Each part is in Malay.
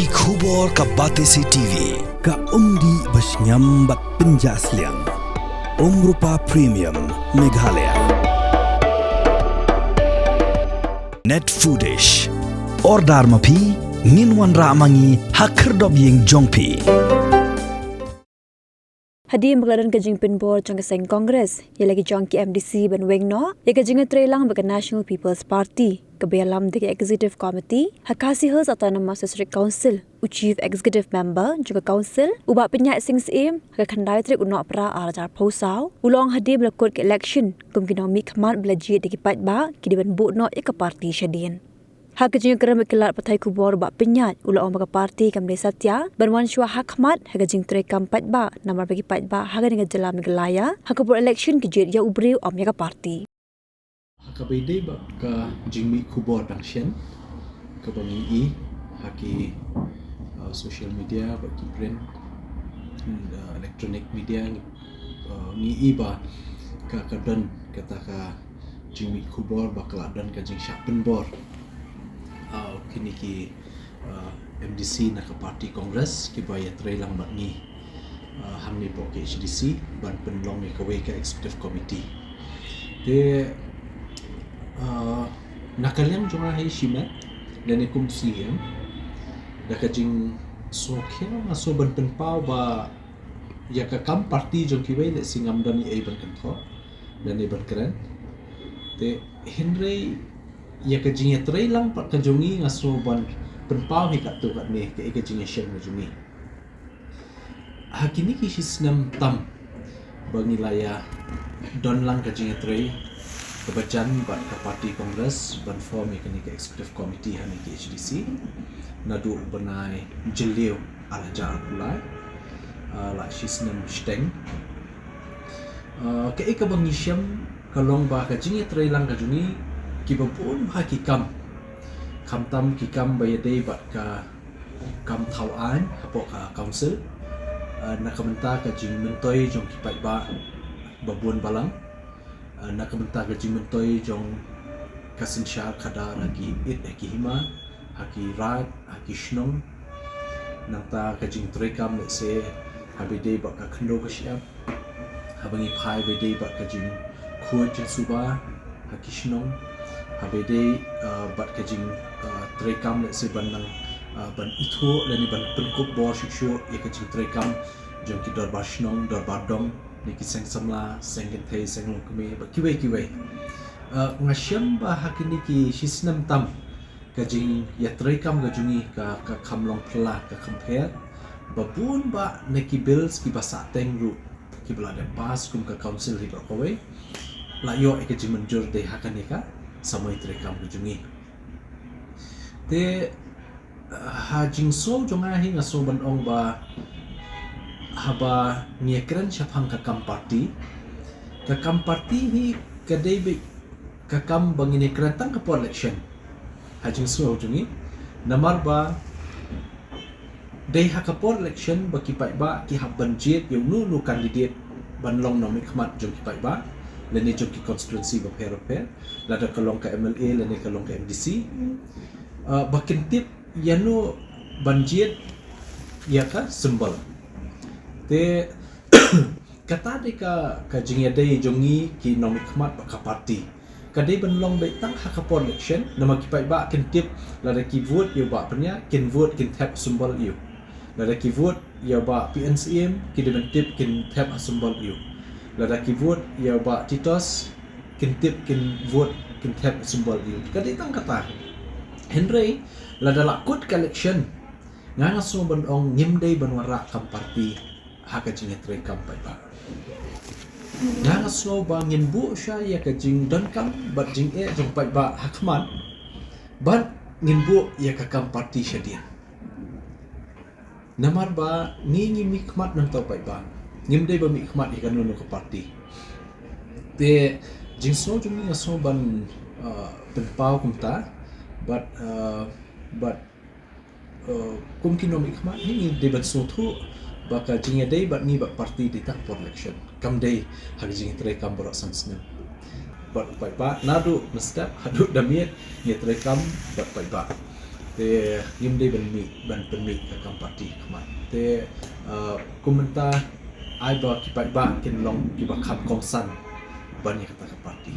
Ki khubor ka Batesi TV. Ka umdi basnyam bat penjaslian. Rupa Premium Meghalaya. Net Foodish. Ordar mapi nginwan ramangi hakerdob yeng jongpi. Hadi maglaran ka jing pinbor jang kaseng Congress, ya lagi jang ki MDC ban weng no, ya ka jing trelang ba National People's Party, ka belam de Executive Committee, hakasi hos Autonomous District Council, Chief Executive Member juga Council, uba penyak sing sim, ka khandai trik uno pra arajar posau, ulong hadi belakot ke election, kum kinomi khamar belaji de ki pat ba, ki diban bu no ka party shadin. Hak jing keram kelat patai kubor ba penyat ula om ka parti kam de satya banwan shwa hak mat hak jing tre kam pat ba namar bagi pat ba hak dengan jela Meghalaya hak por election ki jet ya ubriu om ya ka parti hak bede ba ka jing kubor function ka bangi haki social media ba ki print electronic media ni ba ka kadan kata ka jing kubor ba keladan ka jing syapen bor kini ki MDC nak ke parti Kongres ki baya trelang bat ni hamni po ke HDC ban penlong ni ke ke executive committee de nakaliam jonga hai shimat dan ikum siam da ka jing so kya maso ban penpau ba ya ka kam parti jong ki le singam dan ni ban kan tho dan ni ban keren de Henry ya ka jing trelang pat ka jongi ngaso ban penpau hi kat tu kat ni ke jing shen jongi hakini ki sistem tam bangi laya don lang ka jing tre kebacan bat ka parti Kongres ban form ke executive committee hani ke HDC nadu benai jeliu ala jar pulai la sistem steng ke ka bangi syam kalong ba ka jing tre lang ka jongi ki babun ha ki kam tam ki kam bayade bat ka kam thawan hapo ka council nak kamenta ka jing mentoi jong ki pai ba babun balang nak kamenta ka jing mentoi jong kasinsyar kada lagi it ki hima haki rat haki shnong nanta ka jing trekam let's say habide ba ka khndo ka syap habangi phai bede ba ka jing khoi chen suba haki shnong habede bat ka jing trekam let's say banang ban itho lani ban penkup bor shikshu ya ka jing trekam jong ki dor bashnong dor badong ni ki seng samla seng thei seng lukme ba kiwe ngasyam ba hakini ki shisnam tam ka jing ya trekam ga jungi ka khamlong phla ka compare babun ba neki bills ki basa teng ru ki bla de pass kum ka council ri ba kowe la yo ek jing manjur de hakani ka samai trekam ga jungi te ha jing so jonga hi ngaso ban ong ba haba niekran syapang ka kam party hi ka debik ka kam bangini kerantang ka election ha jing so jongi namar ba dei ha ka election ba ki pai ba ki haban jet yung nu candidate ban long nomi khmat jong ki pai ba lene jong ki constituency ba per lada kalong ka MLA lene kalong ka MDC bakin tip yano banjit ya ka sembal te kata de ka jingya de jongi ki nomi khmat ba ka party kadai banlong bai tang ha ka election nama ki pai ba kin tip lada ki vote yo ba penya kin vote kin tap sembal yo lada ki vote yo ba PNCM ki de tip kin tap sembal yo lada ki vote yo ba titos kin tip kin vote kin tap sembal yo kadai tang kata Henry lada lakut election nga so ban ong ngimdei ban wara kam party ha ka jing tre kam pai ba nga so ba ngin bu sha ya ka jing don kam bat jing jong pai ba hakman bat ngin bu ya ka kam party shadia namar ba ngi mikmat nang tau pai ba ngimdei ba mikmat ikan no ka party te jing so jong nga so ban penpau kumta but kumkin nomik khmat ni debat sotu baka jinga day but ni ba party di tak for election kam day hak jinga tre kam borak sansne but pai ba nadu mestap hadu damiet ni tre kam but pai ba te yim dei ban penmi ka kam parti khamat te komentar ai ba ki ba kin long ki ba khap kong san ban ni kata ka parti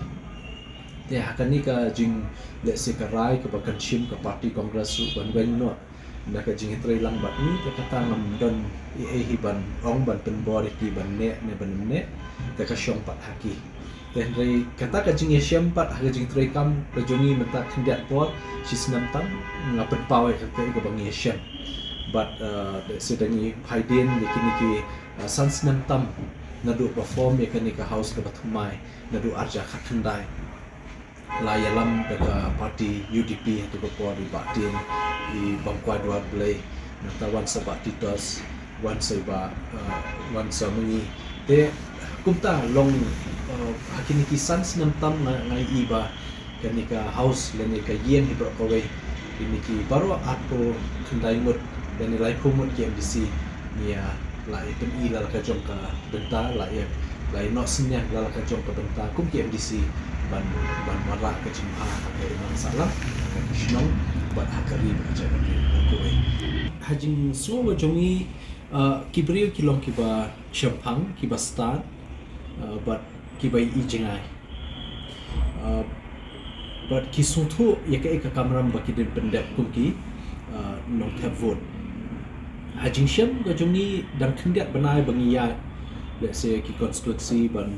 te hakani ka jing le se ka rai ka ba kan shim ka parti congress su ban ben no na ka jing tre lang bat ni te kata ngam don hi ban ong ban pen bor ki ban ne ban ne te ka shong pat haki te rei kata ka jing sham pat ha jing tre kam ka jongi mata khindiat por si snam tam ngapen pawe ka ka bang sham but sedangi phaiden lekini ki sans nam tam nadu perform ya kani ka house ka bathumai nadu arja khatandai la yalam ka parti UDP tu ko por di batin di bangkwa dua belai nata wan sabat titos wan seba wan samuni te kumta long hakini ki sans nam tam ngai iba kani ka house leni ka yen hi bro ko ini ki baru aku kendai mut dan nilai kumut KMDC ni la pen i la ka jong ka benta la ya la no senya la ka jong ka benta kum KMDC ban mara ka jimha ka masalah ka shnong bat hakari ba ja ko hajing so jongi kibrio kilong kiba champang kiba star but kiba i jengai but kisuthu yaka kamram bakidin pendap kumki nong tap vote hajing syam ga jongi dan khendiat banai bangiya let's say ki constituency ban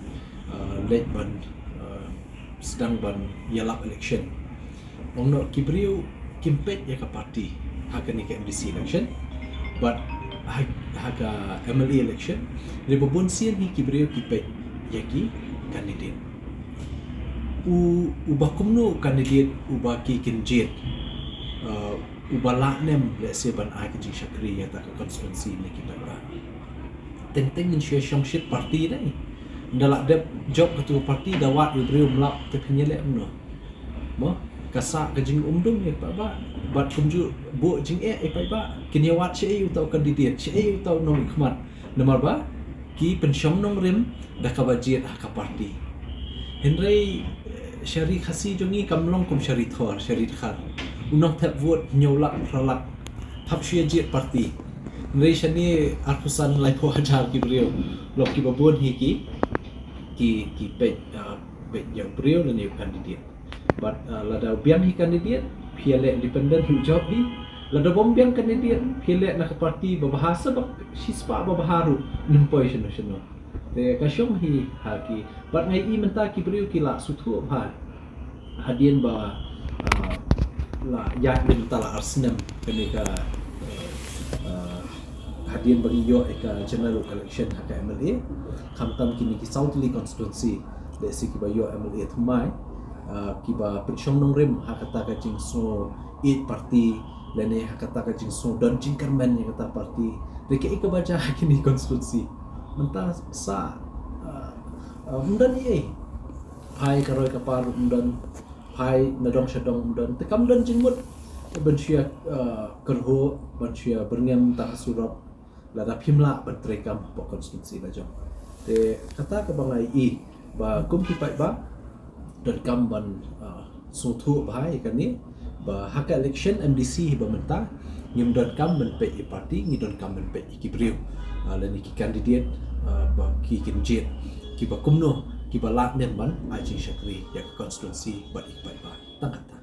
late ban sedang ban yalap election ongno kibrio kimpet ya ka party hakani ka MDC election but haga MLA election rebobon sian hi kibrio kipet yaki candidate ubakumno candidate ubaki kinjet ubala nem let's say ban ai kajing shakri ya ta constituency ni kita ba teng in share shit party dai ndala dep job ketua party dawat ibrio mlap te penyele mno mo kasa kajing umdum ya ba bat kumju bo jing pa ba kinyawat che utau candidate che utau nong khmat nomor ba ki pensyong nong rim da ka bajet ka party henry syari khasi jongi kamlong kum syari thor syari khar unang tap vote nyolak pralak thap shia jet party nrei shani arpusan lai pho hajar ki brio lok ki babon hi ki pet yang brio dan yang candidate but lada biang hi candidate piale independent hu job hi lada bom biang candidate piale nak party babahasa bak sispa babaharu numpoi shino te kasyong hi haki but ngai i menta ki brio ki la suthu bha hadien ba la yak min tala arsenal kenika hadien bagi yo eka general election haka MLA khamtam kini ki southly constituency de sikiba yo MLA thumai kiba pensyong nong rem hakata ka jing so 8 party lene hakata ka jing so don jing kerman yang kata party reke ika baca kini constituency menta sa mundan ye pai karoi kapar mundan pai nadong syadong mundan tekam dan jingmut bensia kerho bensia berngem ta surap lada pimla bertrekam po konstitusi la jong te kata ka bangai i ba kum ki pai ba dan kam ban suthu bhai kani ba haka election MDC ba menta nyum dan kam ben pe party ni dan kam ben pe ki brio la ni ki candidate ba ki kinjet ki ba kumno ki ba lak nem ban ai chi shakri ya constituency ba ik pai ba tangkat